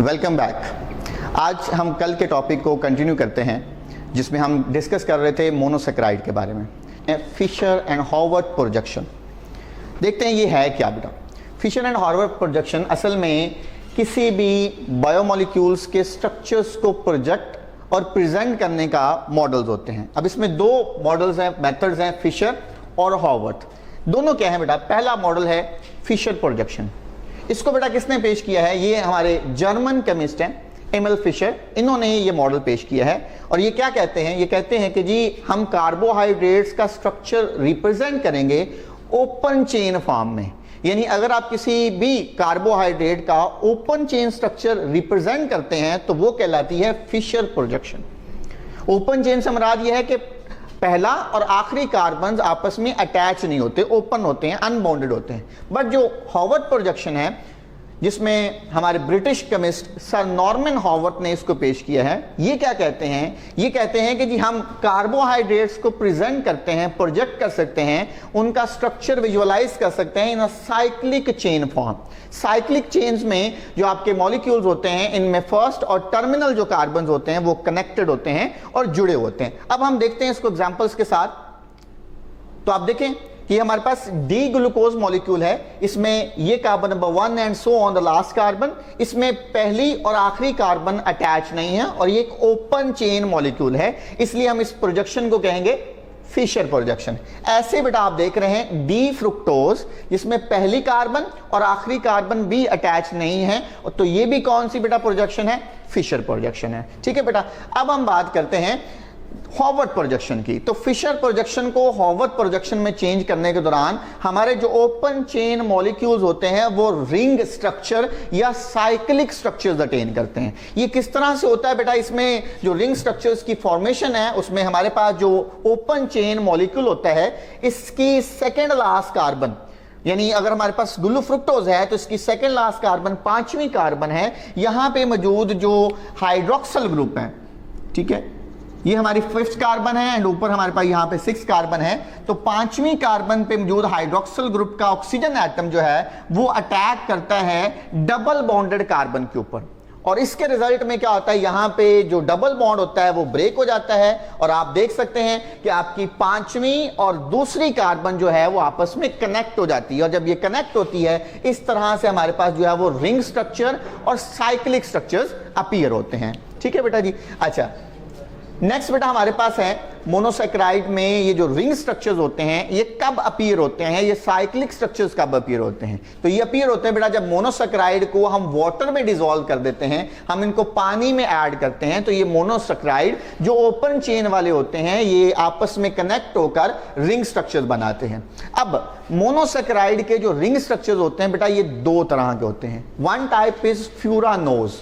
Welcome back. आज हम कल के टॉपिक को कंटिन्यू करते हैं जिसमें हम डिस्कस कर रहे थे मोनोसेक्राइड के बारे में, फिशर एंड हॉवर्ड प्रोजेक्शन। देखते हैं ये है क्या बेटा। फिशर एंड हॉवर्ड प्रोजेक्शन असल में किसी भी बायोमोलिक्यूल्स के स्ट्रक्चर्स को प्रोजेक्ट और प्रेजेंट करने का मॉडल्स होते हैं। अब इसमें दो मॉडल्स हैं, मेथड्स हैं, फिशर और हॉवर्ड। दोनों क्या है बेटा? पहला मॉडल है फिशर प्रोजेक्शन। इसको बेटा किसने पेश किया है? ये हमारे जर्मन केमिस्ट हैं एमएल फिशर, इन्होंने ये मॉडल पेश किया है। और ये क्या कहते हैं? ये कहते हैं कि जी हम कार्बोहाइड्रेट्स का स्ट्रक्चर रिप्रेजेंट करेंगे ओपन चेन फॉर्म में। यानी अगर आप किसी भी कार्बोहाइड्रेट का ओपन चेन स्ट्रक्चर रिप्रेजेंट करते हैं तो वो कहलाती है फिशर प्रोजेक्शन। ओपन चेन से मुराद ये है कि पहला और आखिरी कार्बन आपस में अटैच नहीं होते, ओपन होते हैं, अनबाउंडेड होते हैं। बट जो हॉवर्ड प्रोजेक्शन है जिसमें हमारे British chemist sir Norman Howard ने इसको पेश किया है, ये क्या कहते हैं? ये कहते हैं कि जी हम कार्बोहाइड्रेट्स को प्रेजेंट करते हैं, प्रोजेक्ट कर सकते हैं, उनका स्ट्रक्चर विजुअलाइज कर सकते हैं in a cyclic chain form. Cyclic chains में जो आपके मॉलिक्यूल्स होते हैं इनमें फर्स्ट और टर्मिनल जो कार्बन होते हैं वो कनेक्टेड होते हैं और जुड़े होते हैं। अब हम देखते हैं इसको एग्जांपल्स के साथ। तो आप देखें कि हमारे पास डी ग्लूकोज मॉलिक्यूल है, इसमें ये carbon number 1 and so on the last carbon, इसमें पहली और आखिरी कार्बन अटैच नहीं है और ये एक ओपन चेन मॉलिक्यूल है, इसलिए हम इस प्रोजेक्शन को कहेंगे फिशर प्रोजेक्शन। ऐसे बेटा आप देख रहे हैं डी फ्रुक्टोज जिसमें पहली कार्बन और आखिरी कार्बन भी अटैच नहीं है, तो ये भी कौन सी बेटा प्रोजेक्शन है? फिशर प्रोजेक्शन है। ठीक है बेटा। अब हम बात करते हैं हॉवर्ड प्रोजेक्शन की। तो फिशर प्रोजेक्शन को हॉवर्ड प्रोजेक्शन में चेंज करने के दौरान हमारे जो ओपन चेन मॉलिक्यूल्स होते हैं वो रिंग स्ट्रक्चर या साइक्लिक स्ट्रक्चर्स अटेन करते हैं। ये किस तरह से होता है बेटा? इसमें जो रिंग स्ट्रक्चर्स की फॉर्मेशन है उसमें हमारे पास जो ओपन चेन मॉलिक्यूल होता है इसकी सेकेंड लास्ट कार्बन, यानी अगर हमारे पास ग्लूफ्रुक्टोज है तो इसकी सेकेंड लास्ट कार्बन, पांचवी कार्बन है, यहां पे मौजूद जो हाइड्रोक्सिल ग्रुप है, ठीक है, ये हमारी फिफ्थ कार्बन है एंड ऊपर हमारे पास यहाँ पे 6 कार्बन है। तो पांचवी कार्बन पे मौजूद हाइड्रोक्सिल ग्रुप का ऑक्सीजन एटम जो है वो अटैक करता है डबल बॉन्डेड कार्बन के ऊपर, और इसके रिजल्ट में क्या होता है? यहाँ पे जो डबल बॉन्ड होता है वो ब्रेक हो जाता है और आप देख सकते हैं कि आपकी पांचवी और दूसरी कार्बन जो है वो आपस में कनेक्ट हो जाती है। और जब ये कनेक्ट होती है इस तरह से हमारे पास जो है वो रिंग स्ट्रक्चर और साइक्लिक स्ट्रक्चर्स अपीयर होते हैं। ठीक है बेटा जी। अच्छा, नेक्स्ट बेटा हमारे पास है मोनोसेक्राइड में ये जो रिंग स्ट्रक्चर्स होते हैं ये कब अपीयर होते हैं, ये साइक्लिक स्ट्रक्चर्स कब अपीयर होते हैं? तो ये अपीयर होते हैं बेटा जब मोनोसेक्राइड को हम वाटर में डिसॉल्व कर देते हैं, हम इनको पानी में ऐड करते हैं, तो ये मोनोसेक्राइड जो ओपन चेन वाले होते हैं ये आपस में कनेक्ट होकर रिंग स्ट्रक्चर्स बनाते हैं। अब मोनोसेक्राइड के जो रिंग स्ट्रक्चर्स होते हैं बेटा ये दो तरह के होते हैं। One type is furanose.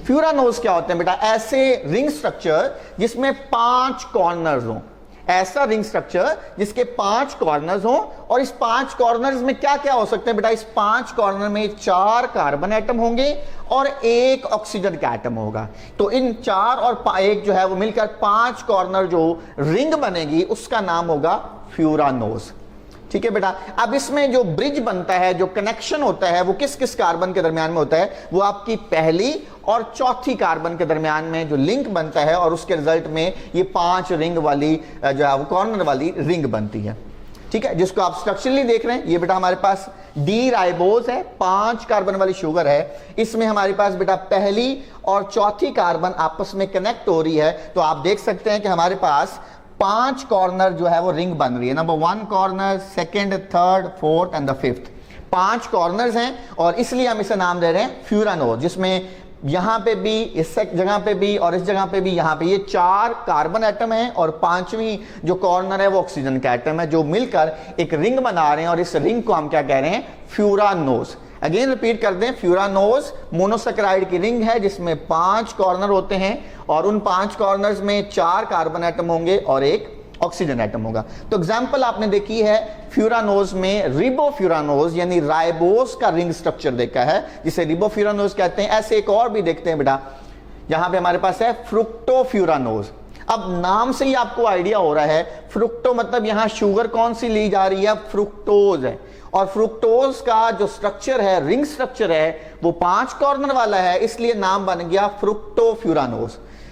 Furanose क्या होते हैं बेटा? ऐसे रिंग स्ट्रक्चर जिसमें 5 कॉर्नर्स हों, ऐसा रिंग स्ट्रक्चर जिसके 5 कॉर्नर्स हों। और इस 5 कॉर्नर्स में क्या क्या हो सकते हैं बेटा? इस 5 कॉर्नर में 4 कार्बन एटम होंगे और 1 ऑक्सीजन का एटम होगा। तो इन 4 और 1 जो है वो मिलकर 5 कॉर्नर जो रिंग बनेगी उसका नाम होगा फ्यूरानोज। ठीक है बेटा। अब इसमें जो ब्रिज बनता है, जो कनेक्शन होता है वो किस किस कार्बन के दरमियान में होता है? वो आपकी पहली और चौथी कार्बन के दरमियान में जो लिंक बनता है और उसके रिजल्ट में ये 5 रिंग वाली जो है वो कॉर्नर वाली रिंग बनती है। ठीक है, जिसको आप स्ट्रक्चरली देख रहे हैं। ये बेटा हमारे पास डी राइबोज है, 5 कार्बन वाली शुगर है, इसमें हमारे पास बेटा पहली और चौथी कार्बन आपस में कनेक्ट हो रही है। तो आप देख सकते हैं कि हमारे पास 5 कॉर्नर जो है वो रिंग बन रही है। Number 1 corner, second, third, fourth and the fifth, 5 corners हैं और इसलिए हम इसे नाम दे रहे हैं फ्यूरानोज, जिसमें यहां पे भी, इस जगह पे भी और इस जगह पे भी, यहां पे ये 4 कार्बन एटम हैं और 5वीं जो कॉर्नर है वो ऑक्सीजन का एटम है, जो मिलकर एक रिंग बना रहे हैं और इस रिंग को हम क्या कह रहे हैं? फ्यूरानोज। अगेन रिपीट कर दें, फ्यूरानोज मोनोसेक्राइड की रिंग है जिसमें 5 कॉर्नर होते हैं और उन 5 कॉर्नर्स में 4 कार्बन एटम होंगे और 1 ऑक्सीजन एटम होगा। तो एग्जांपल आपने देखी है फ्यूरानोज में रिबोफ्यूरानोज यानी राइबोस का रिंग स्ट्रक्चर देखा है जिसे रिबोफ्यूरानोज कहते हैं। ऐसे एक और भी देखते हैं बेटा, यहां पे हमारे पास है फ्रुक्टोफ्यूरानोज। अब नाम से ही आपको आइडिया हो रहा है, फ्रुक्टो मतलब यहां शुगर कौन सी ली जा रही है? फ्रुक्टोज है। और फ्रुक्टोज का जो स्ट्रक्चर है, रिंग स्ट्रक्चर है, वो 5 कॉर्नर वाला है, इसलिए नाम बन गया फ्रुक्टोफ्यूरानोज।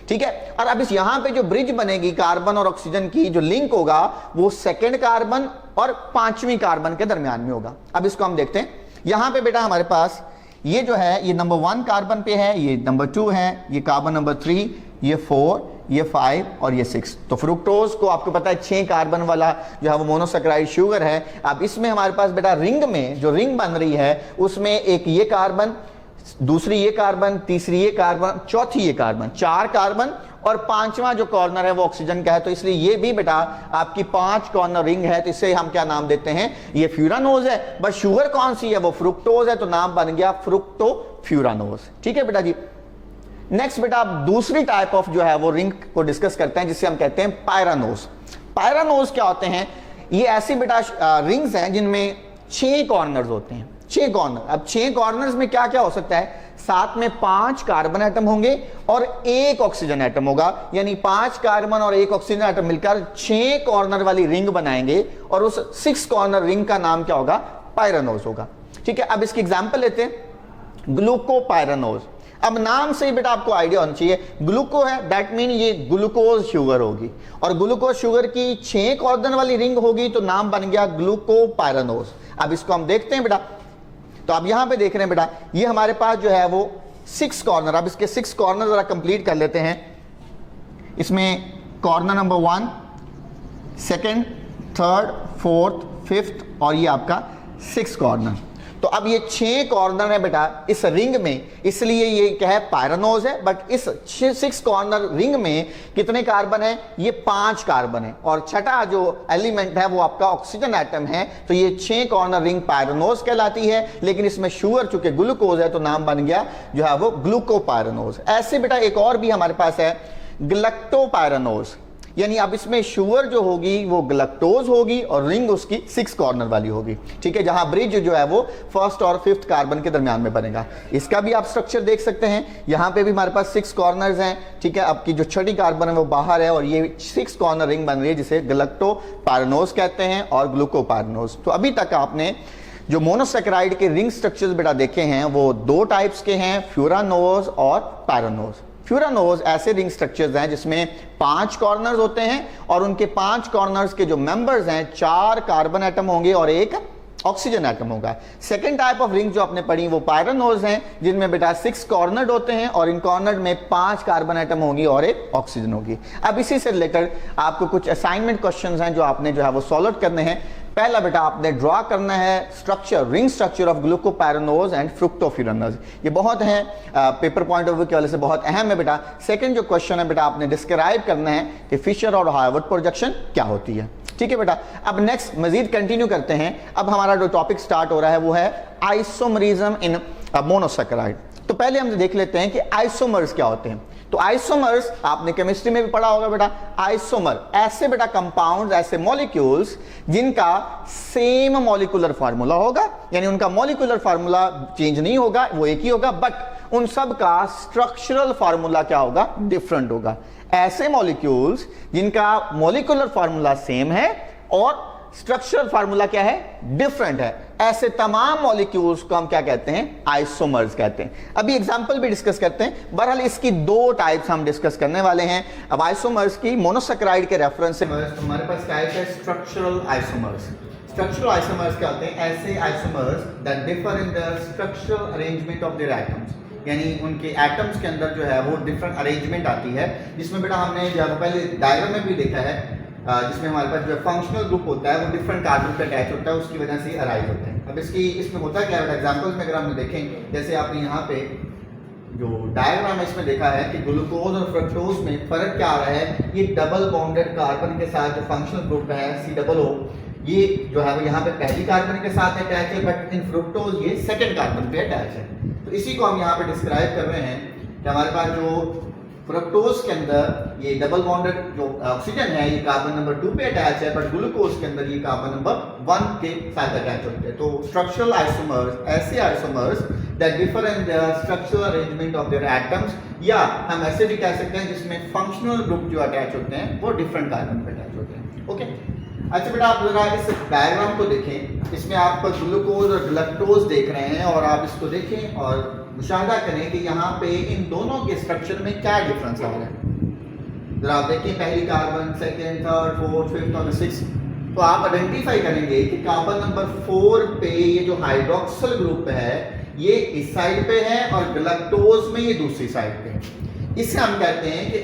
ठीक है। और अब इस यहां पे जो ब्रिज बनेगी कार्बन और ऑक्सीजन की, जो लिंक होगा वो सेकंड कार्बन और 5वीं कार्बन के दरमियान में होगा। अब इसको हम देखते हैं। यहां पे बेटा हमारे पास ये जो है, ये नंबर 1 कार्बन पे है, ये नंबर 2 है, ये कार्बन नंबर 3, ये 4, ये 5 और ये 6। तो फ्रुक्टोज को आपको पता है 6 कार्बन वाला जो है वो मोनोसैकेराइड शुगर है। अब इसमें हमारे पास बेटा रिंग में जो रिंग बन रही है उसमें एक ये कार्बन, दूसरी ये कार्बन, तीसरी ये कार्बन, चौथी ये कार्बन, 4 कार्बन और 5वां जो कॉर्नर है वो ऑक्सीजन का है। तो इसलिए ये भी बेटा आपकी 5 कॉर्नर रिंग है। तो इसे हम क्या नाम देते हैं, ये फ्यूरानोज है। बस शुगर कौन सी है, वो फ्रुक्टोज है, तो नाम बन गया फ्रुक्टोफ्यूरानोज। ठीक है बेटा जी। नेक्स्ट बेटा आप दूसरी टाइप ऑफ जो है वो रिंग को डिस्कस करते हैं जिसे हम कहते हैं पायरानोज। पायरानोज क्या होते हैं, ये ऐसी बेटा रिंग्स हैं जिनमें 6 कॉर्नर्स होते हैं। 6 कॉर्नर। अब 6 कॉर्नर्स में क्या क्या हो सकता है, साथ में 5 कार्बन एटम होंगे और 1 ऑक्सीजन एटम होगा, यानी 5 कार्बन और 1 ऑक्सीजन एटम मिलकर 6 कॉर्नर वाली रिंग बनाएंगे और उस 6 कॉर्नर रिंग का नाम क्या होगा, पायरानोज होगा। ठीक है। अब इसकी एग्जांपल लेते हैं, ग्लूकोपायरानोज। अब नाम से ही बेटा आपको आइडिया होना चाहिए, ग्लूको है दैट मीन ये ग्लूकोज शुगर होगी, और ग्लूकोज शुगर की 6 कॉर्नर वाली रिंग होगी तो नाम बन गया ग्लूकोपायरानोज। अब इसको हम देखते हैं बेटा। तो आप यहां पे देख रहे हैं बेटा, ये हमारे पास जो है वो 6 कॉर्नर। अब इसके 6 कॉर्नर जरा कंप्लीट कर लेते हैं। इसमें corner number 1, second, third, fourth, fifth और ये आपका 6 कॉर्नर। तो अब ये 6 कॉर्नर है बेटा इस रिंग में, इसलिए ये क्या है, पायरानोज है। बट इस 6 कॉर्नर रिंग में कितने कार्बन है, ये 5 कार्बन है, और छठा जो एलिमेंट है वो आपका ऑक्सीजन एटम है। तो ये 6 कॉर्नर रिंग पायरानोज कहलाती है, लेकिन इसमें शुगर चूंकि ग्लूकोज है तो नाम बन गया जो है वो ग्लूकोपायरानोज। ऐसे बेटा एक और भी हमारे पास है गलक्टोपायरानोज, यानी अब इसमें शुगर जो होगी वो गलक्टोज होगी और रिंग उसकी 6 कॉर्नर वाली होगी। ठीक है, जहां ब्रिज जो है वो 1st और 5th कार्बन के दरमियान में बनेगा। इसका भी आप स्ट्रक्चर देख सकते हैं, यहां पे भी हमारे पास 6 कॉर्नर्स हैं। ठीक है, आपकी जो छठी कार्बन है वो बाहर है और ये 6 कॉर्नर रिंग बन रही है जिसे गलक्टोपायरानोज कहते हैं और ग्लूकोपायरानोज। तो अभी तक आपने जो मोनोसैकेराइड के रिंग स्ट्रक्चर्स बेटा देखे हैं वो 2 टाइप्स के हैं, फ्यूरानोज और पायरानोज। फ्यूरानोज ऐसे रिंग स्ट्रक्चर्स हैं जिसमें 5 कॉर्नर्स होते हैं और उनके 5 कॉर्नर्स के जो मेंबर्स हैं 4 कार्बन एटम होंगे और 1 ऑक्सीजन एटम होगा। सेकेंड टाइप ऑफ रिंग जो आपने पढ़ी वो पायरानोज हैं जिनमें बेटा 6 कॉर्नर्ड होते हैं और इन कॉर्नर में 5 कार्बन एटम होंगी और 1 ऑक्सीजन होगी। अब इसी से रिलेटेड आपको कुछ असाइनमेंट क्वेश्चंस हैं जो आपने जो है वो सॉल्व करने हैं। पहला बेटा आपने ड्रॉ करना है structure, ring structure of glucopyranose and fructofuranose. ये बहुत है पेपर पॉइंट ऑफ व्यू की वजह से बहुत अहम है बेटा। सेकंड जो क्वेश्चन है बेटा आपने डिस्क्राइब करना है कि फिशर और हार्वर्ड प्रोजेक्शन क्या होती है। ठीक है बेटा, अब नेक्स्ट मजीद कंटिन्यू करते हैं। अब हमारा जो टॉपिक स्टार्ट हो रहा है वो है आइसोमरिज्म इन मोनोसैकेराइड। तो पहले हम देख लेते हैं कि आइसोमर्स क्या होते हैं। तो आइसोमर्स आपने केमिस्ट्री में भी पढ़ा होगा बेटा। आइसोमर ऐसे बेटा कंपाउंड्स, ऐसे मॉलिक्यूल्स जिनका सेम मॉलिक्यूलर फार्मूला होगा, यानी उनका मॉलिक्यूलर फार्मूला चेंज नहीं होगा, वो एक ही होगा, बट उन सब का स्ट्रक्चरल फार्मूला क्या होगा, डिफरेंट होगा। ऐसे मॉलिक्यूल्स जिनका मॉलिक्यूलर फार्मूला सेम है और स्ट्रक्चरल फार्मूला क्या है, डिफरेंट है, ऐसे तमाम मॉलिक्यूल्स को हम क्या कहते हैं, आइसोमर्स कहते हैं। अभी एग्जांपल भी डिस्कस करते हैं। बहरहाल इसकी 2 टाइप्स हम डिस्कस करने वाले हैं। अब आइसोमर्स की मोनोसैकेराइड के रेफरेंस से हमारे पास टाइप है स्ट्रक्चरल आइसोमर्स। स्ट्रक्चरल आइसोमर्स क्या होते हैं, ऐसे isomers that differ in the structural arrangement of their atoms, यानी उनके एटम्स के अंदर जो है वो डिफरेंट अरेंजमेंट आती है, जिसमें बेटा हमने जो पहले डायग्राम में भी देखा है, जिसमें हमारे पास जो फंक्शनल ग्रुप होता है वो डिफरेंट कार्बन पे अटैच होता है, उसकी वजह से अराइज होते हैं। अब इसमें होता क्या है, एग्जांपल्स में अगर हम देखें, जैसे आपने यहाँ पे जो डायग्राम है इसमें देखा है कि ग्लूकोज और फ्रक्टोज में फर्क क्या आ रहा है, ये डबल बॉन्डेड कार्बन के साथ जो फंक्शनल ग्रुप है COO, ये जो है वो यहाँ पे पहली कार्बन के साथ अटैच है, बट इन फ्रुक्टोज ये सेकेंड कार्बन पे अटैच है। तो इसी को हम यहाँ पे डिस्क्राइब कर रहे हैं कि हमारे पास जो फ्रक्टोज के अंदर ये डबल बॉन्डेड जो ऑक्सीजन है ये कार्बन नंबर 2 पे अटैच है, बट ग्लूकोज के अंदर ये कार्बन नंबर 1 के साथ अटैच होते हैं। तो स्ट्रक्चरल आइसोमर्स ऐसे isomers that differ in the structural arrangement of their atoms, या हम ऐसे भी कह सकते हैं जिसमें फंक्शनल ग्रुप जो अटैच होते हैं वो डिफरेंट कार्बन पे अटैच होते हैं। ओके, अच्छा बेटा आप जरा इस डायग्राम को देखें, इसमें आप ग्लूकोज और गलैक्टोज देख रहे हैं और आप इसको देखें और मुशाहिदा करें कि यहाँ पे इन दोनों के स्ट्रक्चर में क्या डिफरेंस आ रहा है। जरा आप देखिए पहली carbon, second, third, fourth, fifth और सिक्स, तो आप आइडेंटिफाई करेंगे कि कार्बन नंबर 4 पे ये जो हाइड्रोक्सिल ग्रुप है ये इस साइड पे है और गलैक्टोज में ये दूसरी साइड पे है। इससे हम कहते हैं कि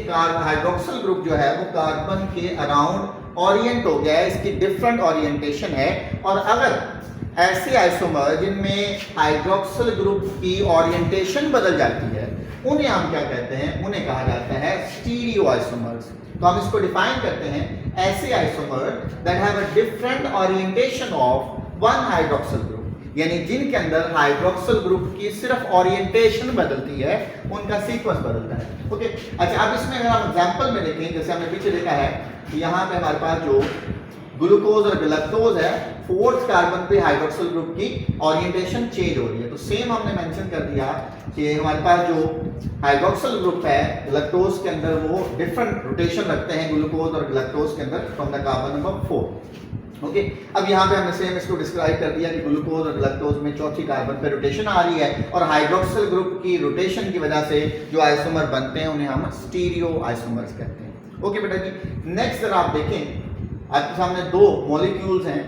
हाइड्रोक्सिल ग्रुप जो है वो कार्बन के अराउंड ओरिएंट हो गया है, इसकी डिफरेंट ओरिएंटेशन है। और अगर ऐसे आइसोमर जिनमें हाइड्रोक्सिल ग्रुप की ओरिएंटेशन बदल जाती है उन्हें हम क्या कहते हैं, उन्हें कहा जाता है स्टीरियो आइसोमर्स। तो हम इसको डिफाइन करते हैं ऐसे isomer that have a different orientation of one hydroxyl group, यानी जिनके अंदर हाइड्रोक्सिल ग्रुप की सिर्फ ओरिएंटेशन बदलती है, उनका सीक्वेंस बदलता है। ओके, अच्छा अब इसमें अगर हम एग्जांपल में देखें, जैसे हमने पीछे देखा है कि यहाँ पे हमारे पास जो ग्लूकोज और गलैक्टोज है, फोर्थ कार्बन पे हाइड्रोक्सिल ग्रुप की ओरिएंटेशन चेंज हो रही है। तो सेम हमने मेंशन कर दिया कि हमारे पास जो हाइड्रोक्सिल ग्रुप है गलैक्टोज के अंदर वो डिफरेंट रोटेशन रखते हैं ग्लूकोज और गलैक्टोज के अंदर from the carbon number 4। Okay, अब यहाँ पे हमने सेम इसको डिस्क्राइब कर दिया कि ग्लूकोज और गलैक्टोज में चौथी कार्बन पे रोटेशन आ रही है और हाइड्रोक्सिल ग्रुप की रोटेशन की वजह से जो आइसोमर बनते हैं उन्हें हम स्टीरियो आइसोमर्स कहते हैं। ओके बेटा जी, नेक्स्ट अगर आप देखें आपके सामने दो मॉलिक्यूल्स हैं,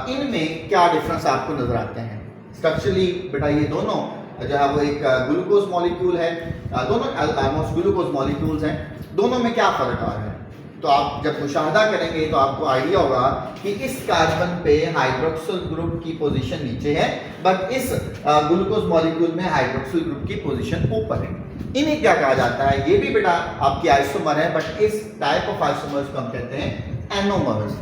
इनमें क्या डिफरेंस आपको नजर आते हैं स्ट्रक्चरली। बेटा ये दोनों जो है वो एक ग्लूकोज मॉलिक्यूल है, दोनों ऑलमोस्ट ग्लूकोज मॉलिक्यूल्स हैं, दोनों में क्या फर्क आ रहा है। तो आप जब मुशाहदा करेंगे तो आपको आइडिया होगा कि इस कार्बन पे हाइड्रोक्सिल ग्रुप की पोजीशन नीचे है, बट इस ग्लूकोज मॉलिक्यूल में हाइड्रोक्सिल ग्रुप की पोजीशन ऊपर है। इन्हें क्या कहा जाता है, ये भी बेटा आपकी आइसोमर है, बट इस टाइप ऑफ आइसोमर्स को हम कहते हैं एनोमर्स।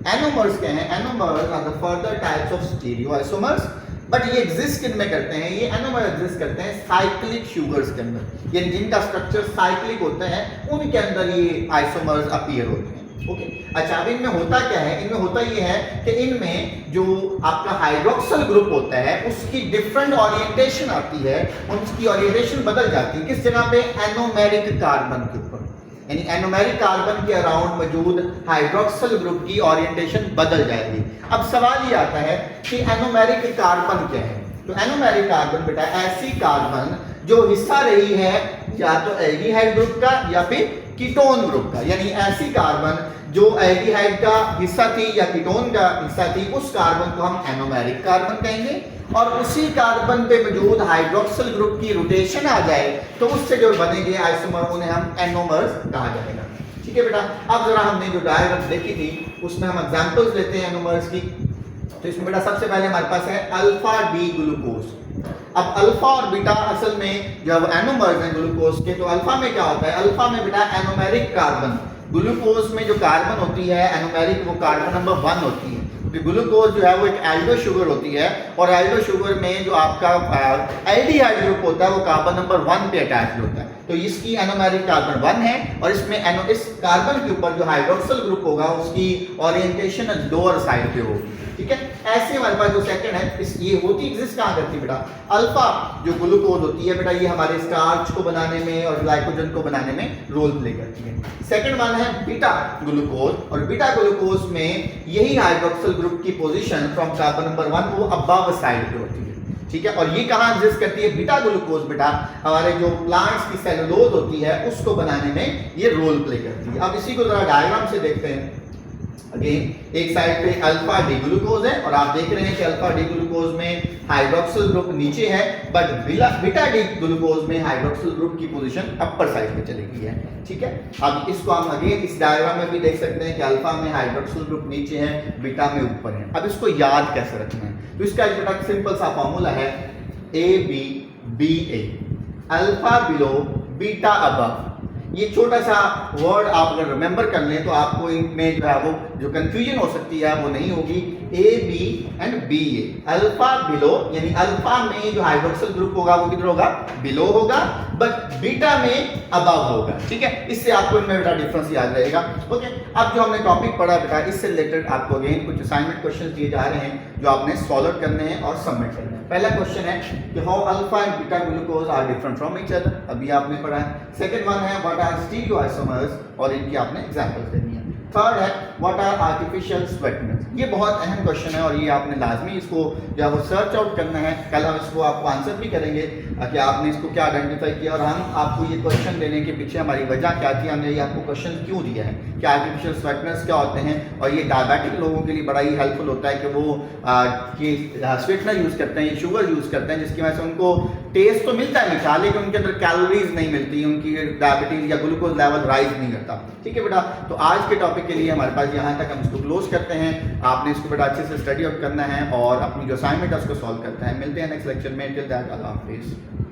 एनोमर्स क्या हैं? Anomers are the further types of stereo isomers, but ये एग्जिस्ट किन में करते हैं, ये एनोमर एग्जिस्ट करते हैं साइक्लिक शुगर्स के अंदर, यानी जिनका स्ट्रक्चर साइक्लिक होता है उनके अंदर ये आइसोमर्स अपीयर होते हैं। ओके, अच्छा अब इनमें होता क्या है, इनमें होता ये है कि इनमें जो आपका हाइड्रोक्सिल ग्रुप होता है उसकी डिफरेंट ओरिएंटेशन आती है, उसकी ओरिएंटेशन बदल जाती है। किस जगह पे? एनोमेरिक कार्बन के ऊपर, यानी एनोमेरिक कार्बन के अराउंड मौजूद हाइड्रोक्सिल ग्रुप की ओरिएंटेशन बदल जाएगी। अब सवाल ये आता है कि एनोमेरिक कार्बन क्या है। तो एनोमेरिक कार्बन बेटा ऐसी कार्बन जो हिस्सा रही है या तो एल्डिहाइड ग्रुप का या फिर कीटोन ग्रुप का, यानी ऐसी कार्बन जो एल्डिहाइड का हिस्सा थी या कीटोन का हिस्सा थी, उस कार्बन को हम एनोमेरिक कार्बन कहेंगे। और उसी कार्बन पे मौजूद हाइड्रोक्सिल ग्रुप की रोटेशन आ जाए तो उससे जो बनेंगे आइसोमर उन्हें हम एनोमर्स कहा जाएगा। ठीक है बेटा, अब जरा हमने जो डायग्राम देखी थी उसमें हम एग्जांपल्स लेते हैं एनोमर्स की। तो इसमें बेटा सबसे पहले हमारे पास है अल्फा डी ग्लूकोज। अब अल्फा और बीटा असल में जब एनोमर्स हैं ग्लूकोज के, तो अल्फा में क्या होता है? अल्फा में बेटा एनोमेरिक कार्बन, ग्लूकोज में जो कार्बन होती है एनोमेरिक वो कार्बन नंबर 1 होती है। ग्लूकोज जो है वो एक एल्डो शुगर होती है और एल्डो शुगर में जो आपका एल्डिहाइड ग्रुप होता है वो कार्बन नंबर 1 पे अटैच्ड होता है। तो इसकी एनोमेरिक कार्बन 1 है और इसमें इस कार्बन के ऊपर जो हाइड्रोक्सिल ग्रुप होगा उसकी ओरिएंटेशन लोअर साइड पे होगी। ठीक है, ऐसे हमारे पास जो सेकंड है ये होती एग्जिस्ट कहाँ करती है बेटा? अल्फा जो ग्लूकोज होती है बेटा ये हमारे स्टार्च को बनाने में और ग्लाइकोजन को बनाने में रोल प्ले करती है। सेकंड वन है बीटा ग्लूकोज, और बीटा ग्लूकोज में यही हाइड्रोक्सिल ग्रुप की पोजीशन फ्रॉम कार्बन नंबर 1 वो अबव साइड पे होती है। ठीक है, और ये कहाँ एग्जिस्ट करती है? बीटा ग्लूकोज बेटा हमारे जो प्लांट्स की सेलुलोज होती है उसको बनाने में ये रोल प्ले करती है। अब इसी को जरा डायग्राम से देखते हैं। अगेन एक साइड पे अल्फा डी ग्लूकोज है और आप देख रहे हैं कि अल्फा डी ग्लूकोज में हाइड्रोक्सिल ग्रुप नीचे है, बट बीटा डी ग्लूकोज में हाइड्रोक्सिल ग्रुप की पोजीशन अपर साइड पे चली गई है। ठीक है, अब इसको हम अगेन इस डायग्राम में भी देख सकते हैं कि अल्फा में हाइड्रोक्सिल ग्रुप नीचे है, बीटा में ऊपर है। अब इसको याद कैसे रखना है? तो इसका एक सिंपल सा फॉर्मूला है ABBA, alpha below beta above. ये छोटा सा वर्ड आप अगर रिमेंबर कर लें तो आपको इनमें जो है वो जो कंफ्यूजन हो सकती है वो नहीं होगी। A B and B A, alpha below यानी अल्फा में जो हाइड्रोक्सिल ग्रुप होगा वो किधर होगा? बिलो होगा, बट बीटा में अबव होगा। ठीक है, इससे आपको इनमें बेटा डिफरेंस याद रहेगा। ओके, अब जो हमने टॉपिक पढ़ा बेटा इससे रिलेटेड आपको अगेन कुछ असाइनमेंट क्वेश्चन दिए जा रहे हैं जो आपने सॉल्व करने हैं और सबमिट करने हैं। पहला क्वेश्चन है कि how alpha and beta glucose are different from each other, अभी आपने पढ़ा है। सेकंड वन है व्हाट आर स्टीरियो आइसोमर्स और इनकी आपने एग्जांपल्स देनी है। थर्ड है व्हाट आर आर्टिफिशियल स्वीटनर्स। ये बहुत अहम क्वेश्चन है और ये आपने लाजमी इसको जो है वो सर्च आउट करना है। कल हम इसको आपको आंसर भी करेंगे कि आपने इसको क्या आइडेंटिफाई किया और हम आपको ये क्वेश्चन देने के पीछे हमारी वजह क्या थी, हमने ये आपको क्वेश्चन क्यों दिया है कि आर्टिफिशियल स्वीटनर्स क्या होते हैं। और ये डायबिटिक लोगों के लिए बड़ा ही हेल्पफुल होता है कि वो स्वीटनर यूज़ करते हैं, ये शुगर यूज़ करते हैं, जिसकी वजह से उनको टेस्ट तो मिलता है मीठा, लेकिन उनके अंदर कैलोरीज नहीं मिलती, उनकी डायबिटीज या ग्लूकोज लेवल राइज नहीं करता। ठीक है बेटा, तो आज के टॉपिक के लिए हमारे पास यहाँ तक, हम इसको क्लोज करते हैं। आपने इसको बेटा अच्छे से स्टडी आउट करना है और अपनी जो असाइनमेंट है उसको सॉल्व करना है। मिलते हैं नेक्स्ट लेक्चर में। टिल दैट अल्लाह हाफिज़।